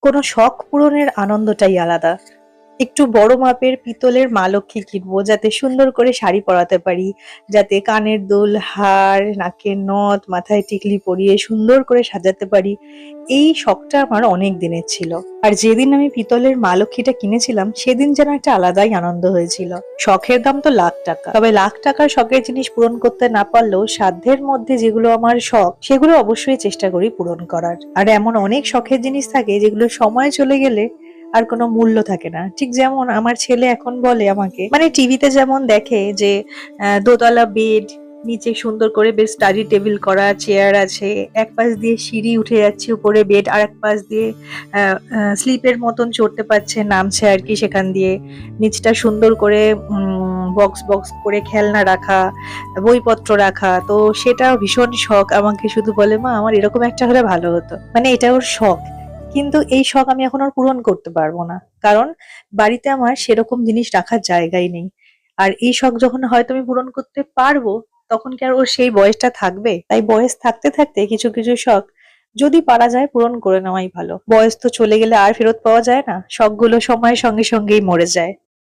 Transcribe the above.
কোনো শখ পূরণের আনন্দটাই আলাদা। একটু বড় মাপের পিতলের মা লক্ষ্মী কিনবো যাতে সুন্দর করে শাড়ি পরাতে পারি, যাতে কানের দুল, হার, নাকের নথ, মাথায় টিকলি পরিয়ে সুন্দর করে সাজাতে পারি। এই শখটা আমার অনেক দিনের ছিল। আর যেদিন আমি পিতলের মা লক্ষ্মীটা কিনেছিলাম সেদিন যেন একটা আলাদাই আনন্দ হয়েছিল। শখের দাম তো লাখ টাকা, তবে লাখ টাকার শখের জিনিস পূরণ করতে না পারলেও সাধ্যের মধ্যে যেগুলো আমার শখ সেগুলো অবশ্যই চেষ্টা করি পূরণ করার। আর এমন অনেক শখের জিনিস থাকে যেগুলো সময় চলে গেলে আর কোনো মূল্য থাকে না। ঠিক যেমন আমার ছেলে এখন বলে আমাকে, মানে টিভিতে যেমন দেখে যে দোতলা বেড, নিচে সুন্দর করে বেশ স্টাডি টেবিল করা, চেয়ার আছে, এক পাশ দিয়ে সিঁড়ি উঠে যাচ্ছে উপরে বেড, আর এক পাশ দিয়ে স্লিপের মতন চড়তে পারছে, নামছে আর কি সেখান দিয়ে। নিচটা সুন্দর করে বক্স বক্স করে খেলনা রাখা, বইপত্র রাখা। তো সেটা ভীষণ শখ। আমাকে শুধু বলে, মা আমার এরকম একটা হলে ভালো হতো। মানে এটা ওর শখ, কিন্তু এই শখ আমি এখন আর পূরণ করতে পারবো না, কারণ বাড়িতে আমার সেরকম জিনিস রাখার জায়গাই নেই। আর এই শখ যখন হয়তো আমি পূরণ করতে পারবো, তখন কি আর ওর সেই বয়সটা থাকবে? তাই বয়স থাকতে থাকতে কিছু কিছু শখ যদি পারা যায় পূরণ করে নেওয়াই ভালো। বয়স তো চলে গেলে আর ফেরত পাওয়া যায় না, শখগুলো সময়ের সঙ্গে সঙ্গেই মরে যায়।